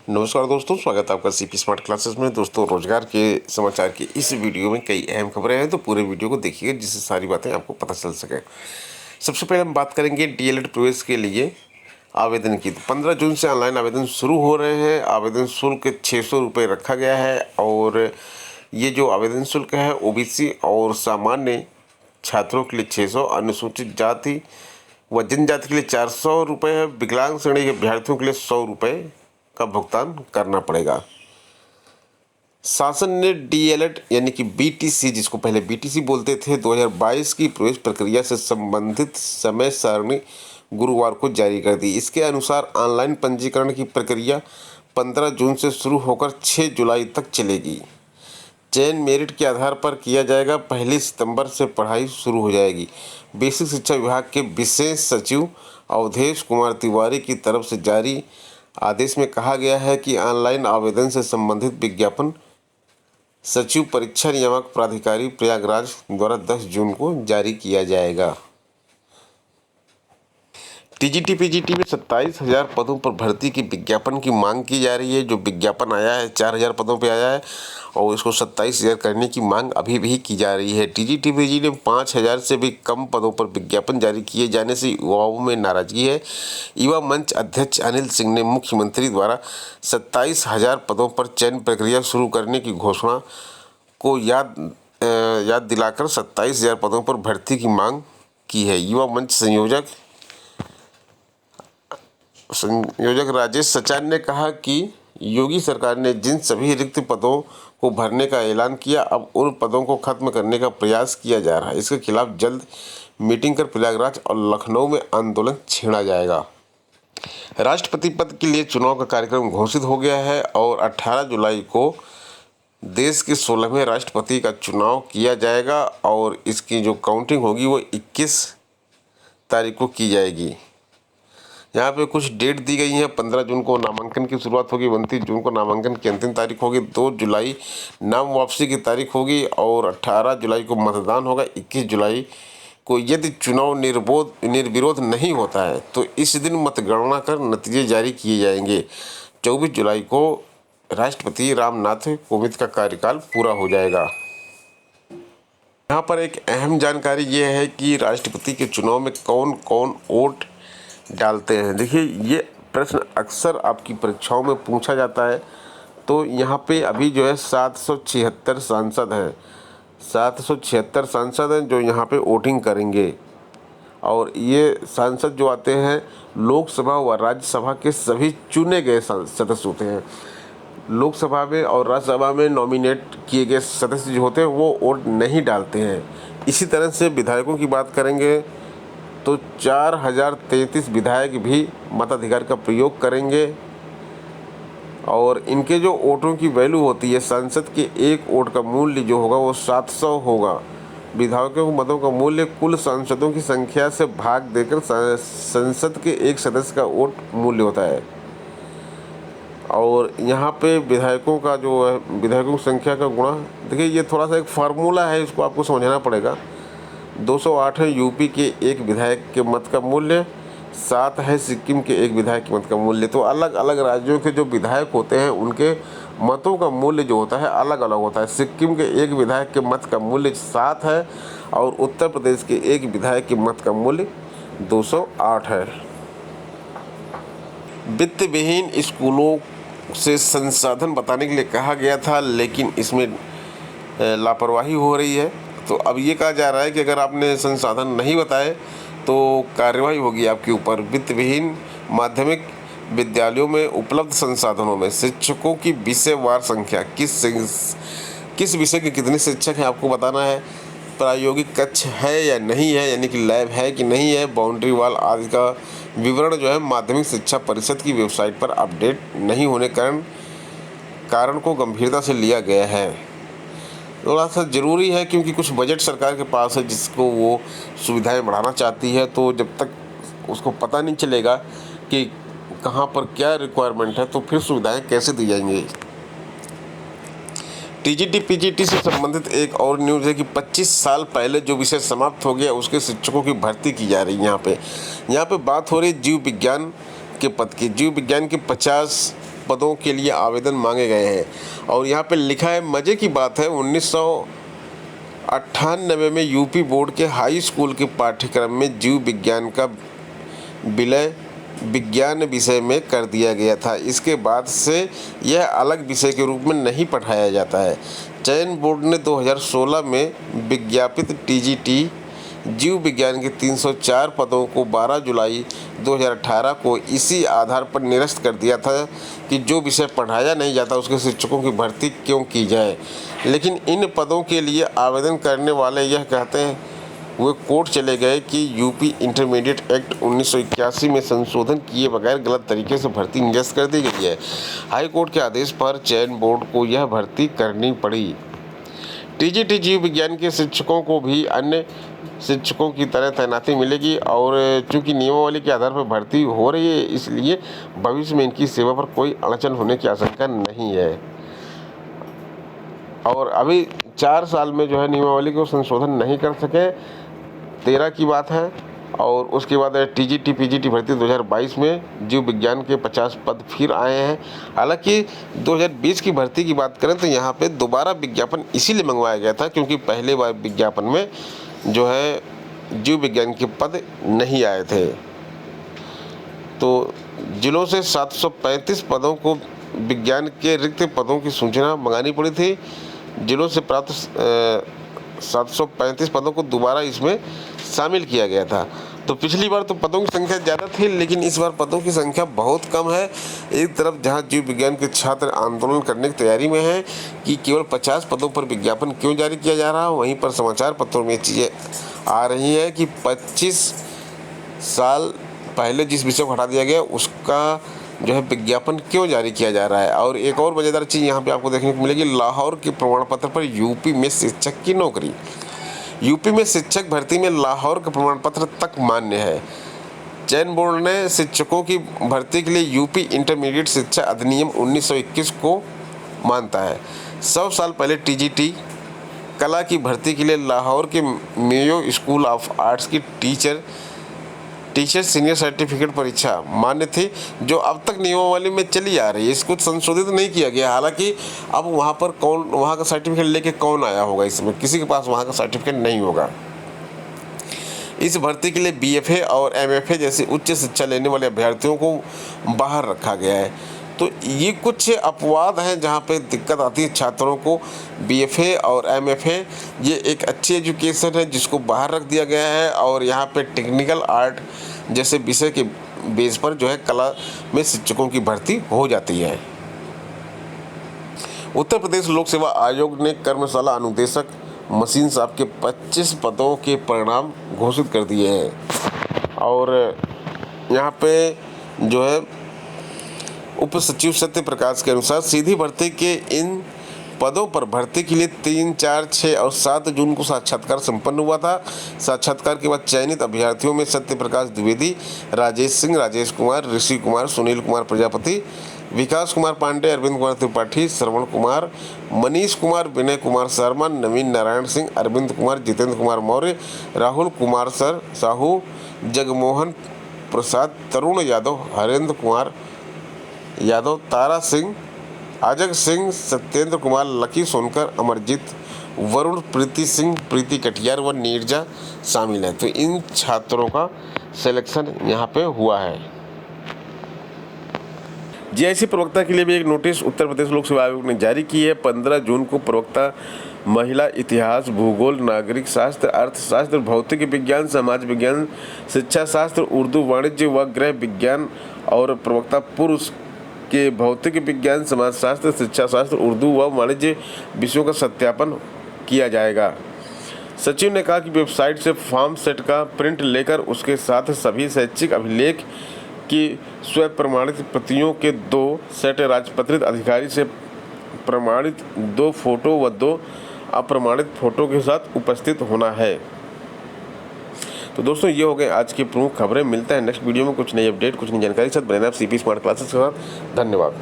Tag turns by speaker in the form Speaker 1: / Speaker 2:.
Speaker 1: नमस्कार दोस्तों, स्वागत है आपका सीपी स्मार्ट क्लासेस में। दोस्तों, रोजगार के समाचार की इस वीडियो में कई अहम खबरें हैं, तो पूरे वीडियो को देखिएगा जिससे सारी बातें आपको पता चल सके। सबसे पहले हम बात करेंगे डीएलएड प्रवेश के लिए आवेदन की। तो 15 जून से ऑनलाइन आवेदन शुरू हो रहे हैं। आवेदन शुल्क 600 रुपये रखा गया है और ये जो आवेदन शुल्क है ओबीसी और सामान्य छात्रों के लिए 600, अनुसूचित जाति व जनजाति के लिए 400 रुपये है। विकलांग श्रेणी के अभ्यर्थियों के लिए 100 रुपये का भुगतान करना पड़ेगा। शासन ने डीएलएड यानी कि बीटीसी, जिसको पहले बीटीसी बोलते थे, 2022 की प्रवेश प्रक्रिया से संबंधित समय सारणी गुरुवार को जारी कर दी। इसके अनुसार ऑनलाइन पंजीकरण की प्रक्रिया 15 जून से शुरू होकर 6 जुलाई तक चलेगी। चयन मेरिट के आधार पर किया जाएगा। 1 सितंबर से पढ़ाई शुरू हो जाएगी। बेसिक शिक्षा विभाग के विशेष सचिव अवधेश कुमार तिवारी की तरफ से जारी आदेश में कहा गया है कि ऑनलाइन आवेदन से संबंधित विज्ञापन सचिव परीक्षा नियामक प्राधिकारी प्रयागराज द्वारा 10 जून को जारी किया जाएगा। टीजीटी पीजीटी में 27,000 पदों पर भर्ती की विज्ञापन की मांग की जा रही है। जो विज्ञापन आया है 4,000 पदों पर आया है और इसको 27,000 करने की मांग अभी भी की जा रही है। टीजीटी पीजीटी में 5,000 से भी कम पदों पर विज्ञापन जारी किए जाने से युवाओं में नाराजगी है। युवा मंच अध्यक्ष अनिल सिंह ने मुख्यमंत्री द्वारा 27,000 पदों पर चयन प्रक्रिया शुरू करने की घोषणा को याद दिलाकर 27,000 पदों पर भर्ती की मांग की है। युवा मंच संयोजक राजेश सचान ने कहा कि योगी सरकार ने जिन सभी रिक्त पदों को भरने का ऐलान किया, अब उन पदों को खत्म करने का प्रयास किया जा रहा है। इसके खिलाफ जल्द मीटिंग कर प्रयागराज और लखनऊ में आंदोलन छेड़ा जाएगा। राष्ट्रपति पद के लिए चुनाव का कार्यक्रम घोषित हो गया है और 18 जुलाई को देश के 16वें राष्ट्रपति का चुनाव किया जाएगा और इसकी जो काउंटिंग होगी वो 21 तारीख को की जाएगी। यहाँ पे कुछ डेट दी गई है। 15 जून को नामांकन की शुरुआत होगी, 29 जून को नामांकन की अंतिम तारीख होगी, 2 जुलाई नाम वापसी की तारीख होगी और 18 जुलाई को मतदान होगा। 21 जुलाई को यदि चुनाव निर्विरोध नहीं होता है तो इस दिन मतगणना कर नतीजे जारी किए जाएंगे। 24 जुलाई को राष्ट्रपति रामनाथ कोविंद का कार्यकाल पूरा हो जाएगा। यहाँ पर एक अहम जानकारी ये है कि राष्ट्रपति के चुनाव में कौन कौन वोट डालते हैं। देखिए, ये प्रश्न अक्सर आपकी परीक्षाओं में पूछा जाता है। तो यहाँ पे अभी जो है 776 सांसद हैं। 776 सांसद हैं जो यहाँ पे वोटिंग करेंगे और ये सांसद जो आते हैं लोकसभा व राज्यसभा के सभी चुने गए सदस्य होते हैं। लोकसभा में और राज्यसभा में नॉमिनेट किए गए सदस्य जो होते हैं वो वोट नहीं डालते हैं। इसी तरह से विधायकों की बात करेंगे तो 4,033 विधायक भी मताधिकार का प्रयोग करेंगे और इनके जो वोटों की वैल्यू होती है, सांसद के एक वोट का मूल्य जो होगा वो 700 होगा। विधायकों के मतों का मूल्य कुल सांसदों की संख्या से भाग देकर संसद के एक सदस्य का वोट मूल्य होता है। और यहाँ पे विधायकों का जो है, विधायकों की संख्या का गुणा, देखिए ये थोड़ा सा एक फार्मूला है, इसको आपको समझना पड़ेगा। 208 है यूपी के एक विधायक के मत का मूल्य, 7 है सिक्किम के एक विधायक के मत का मूल्य। तो अलग अलग राज्यों के जो विधायक होते हैं उनके मतों का मूल्य जो होता है अलग अलग होता है। सिक्किम के एक विधायक के मत का मूल्य 7 है और उत्तर प्रदेश के एक विधायक के मत का मूल्य 208 है। वित्त विहीन स्कूलों से संसाधन बताने के लिए कहा गया था, लेकिन इसमें लापरवाही हो रही है। तो अब ये कहा जा रहा है कि अगर आपने संसाधन नहीं बताए तो कार्रवाई होगी आपके ऊपर। वित्त विहीन माध्यमिक विद्यालयों में उपलब्ध संसाधनों में शिक्षकों की विषयवार संख्या, किस विषय के कितने शिक्षक हैं आपको बताना है। प्रायोगिक कक्ष है या नहीं है, यानी कि लैब है कि नहीं है, बाउंड्री वॉल आदि का विवरण जो है माध्यमिक शिक्षा परिषद की वेबसाइट पर अपडेट नहीं होने कारण को गंभीरता से लिया गया है। थोड़ा सा ज़रूरी है क्योंकि कुछ बजट सरकार के पास है जिसको वो सुविधाएं बढ़ाना चाहती है। तो जब तक उसको पता नहीं चलेगा कि कहाँ पर क्या रिक्वायरमेंट है तो फिर सुविधाएं कैसे दी जाएंगी। टीजीटी पीजीटी से संबंधित एक और न्यूज़ है कि 25 साल पहले जो विषय समाप्त हो गया उसके शिक्षकों की भर्ती की जा रही है। यहाँ पे बात हो रही जीव विज्ञान के पद की। जीव विज्ञान के 50 पदों के लिए आवेदन मांगे गए हैं। और यहाँ पे लिखा है, मज़े की बात है, 1998 में यूपी बोर्ड के हाई स्कूल के पाठ्यक्रम में जीव विज्ञान का विलय विज्ञान विषय में कर दिया गया था। इसके बाद से यह अलग विषय के रूप में नहीं पढ़ाया जाता है। चयन बोर्ड ने 2016 में विज्ञापित टीजीटी जीव विज्ञान के 304 पदों को 12 जुलाई 2018 को इसी आधार पर निरस्त कर दिया था कि जो विषय पढ़ाया नहीं जाता उसके शिक्षकों की भर्ती क्यों की जाए। लेकिन इन पदों के लिए आवेदन करने वाले यह कहते हैं वे कोर्ट चले गए कि यूपी इंटरमीडिएट एक्ट 1981 में संशोधन किए बगैर गलत तरीके से भर्ती निरस्त कर दी गई है। हाई कोर्ट के आदेश पर चयन बोर्ड को यह भर्ती करनी पड़ी। टीजीटी जीव विज्ञान के शिक्षकों को भी अन्य शिक्षकों की तरह तैनाती मिलेगी और चूंकि नियमावली के आधार पर भर्ती हो रही है, इसलिए भविष्य में इनकी सेवा पर कोई अड़चन होने की आशंका नहीं है। और अभी 4 साल में जो है नियमावली को संशोधन नहीं कर सके, 13 की बात है। और उसके बाद टीजीटी पीजीटी भर्ती 2022 में जीव विज्ञान के 50 पद फिर आए हैं। हालांकि 2020 की भर्ती की बात करें तो यहाँ पे दोबारा विज्ञापन इसीलिए मंगवाया गया था क्योंकि पहले बार विज्ञापन में जो है जीव विज्ञान के पद नहीं आए थे। तो जिलों से 735 पदों को विज्ञान के रिक्त पदों की सूचना मंगानी पड़ी थी। जिलों से प्राप्त 735 पदों को दोबारा इसमें शामिल किया गया था। तो पिछली बार तो पदों की संख्या ज़्यादा थी, लेकिन इस बार पदों की संख्या बहुत कम है। एक तरफ जहां जीव विज्ञान के छात्र आंदोलन करने की तैयारी में हैं कि केवल 50 पदों पर विज्ञापन क्यों जारी किया जा रहा है, वहीं पर समाचार पत्रों में चीज़ें आ रही हैं कि 25 साल पहले जिस विषय को हटा दिया गया उसका जो है विज्ञापन क्यों जारी किया जा रहा है। और एक और मज़ेदार चीज़ यहाँ पे आपको देखने को मिलेगी, लाहौर के प्रमाण पत्र पर यूपी में शिक्षक की नौकरी। यूपी में शिक्षक भर्ती में लाहौर का प्रमाण पत्र तक मान्य है। चयन बोर्ड ने शिक्षकों की भर्ती के लिए यूपी इंटरमीडिएट शिक्षा अधिनियम 1921 को मानता है। 100 साल पहले टीजीटी कला की भर्ती के लिए लाहौर के मेयो स्कूल ऑफ आर्ट्स की टीचर सीनियर सर्टिफिकेट परीक्षा मान्य थी, जो अब तक नियमावली में चली आ रही है। इसको संशोधित नहीं किया गया। हालांकि अब वहाँ पर वहाँ का सर्टिफिकेट लेके कौन आया होगा, इसमें किसी के पास वहाँ का सर्टिफिकेट नहीं होगा। इस भर्ती के लिए बीएफए और एमएफए जैसे उच्च शिक्षा लेने वाले अभ्यर्थियों को बाहर रखा गया है। तो ये कुछ अपवाद हैं जहाँ पे दिक्कत आती है छात्रों को। बीएफए और एमएफए ये एक अच्छी एजुकेशन है जिसको बाहर रख दिया गया है, और यहाँ पे टेक्निकल आर्ट जैसे विषय के बेस पर जो है कला में शिक्षकों की भर्ती हो जाती है। उत्तर प्रदेश लोक सेवा आयोग ने कर्मशाला अनुदेशक मशीन शॉप के 25 पदों के परिणाम घोषित कर दिए हैं। और यहाँ पे जो है उप सचिव सत्य प्रकाश के अनुसार सीधी भर्ती के इन पदों पर भर्ती के लिए 3, 4, 6 और 7 जून को साक्षात्कार संपन्न हुआ था। साक्षात्कार के बाद चयनित अभ्यर्थियों में सत्य प्रकाश द्विवेदी, राजेश सिंह, राजेश कुमार, ऋषि कुमार, सुनील कुमार प्रजापति, विकास कुमार पांडे, अरविंद कुमार त्रिपाठी, श्रवण कुमार, मनीष कुमार, विनय कुमार शर्मा, नवीन नारायण सिंह, अरविंद कुमार, जितेंद्र कुमार मौर्य, राहुल कुमार साहू, जगमोहन प्रसाद, तरुण यादव, हरेंद्र कुमार यादव, तारा सिंह, अजग सिंह, सत्येंद्र कुमार, लकी सोनकर, अमरजीत, वरुण, प्रीति सिंह, प्रीति कटियार व नीरजा शामिल हैं। तो इन छात्रों का सिलेक्शन यहाँ पे हुआ है। जीआईसी प्रवक्ता के लिए भी एक नोटिस उत्तर प्रदेश लोक सेवा आयोग ने जारी की है। 15 जून को प्रवक्ता महिला, इतिहास, भूगोल, नागरिक शास्त्र, अर्थशास्त्र, भौतिक विज्ञान, समाज विज्ञान, शिक्षा शास्त्र, उर्दू, वाणिज्य व गृह विज्ञान और प्रवक्ता पुरुष के भौतिक विज्ञान, समाजशास्त्र, शिक्षा शास्त्र, उर्दू व वाणिज्य विषयों का सत्यापन किया जाएगा। सचिव ने कहा कि वेबसाइट से फॉर्म सेट का प्रिंट लेकर उसके साथ सभी शैक्षिक अभिलेख की स्वप्रमाणित प्रतियों के 2 सेट राजपत्रित अधिकारी से प्रमाणित 2 फोटो व 2 अप्रमाणित फोटो के साथ उपस्थित होना है। तो दोस्तों ये हो गए आज की प्रमुख खबरें। मिलते हैं नेक्स्ट वीडियो में कुछ नई अपडेट, कुछ नई जानकारी के साथ। बने आप सीपी स्मार्ट क्लासेस के साथ। धन्यवाद।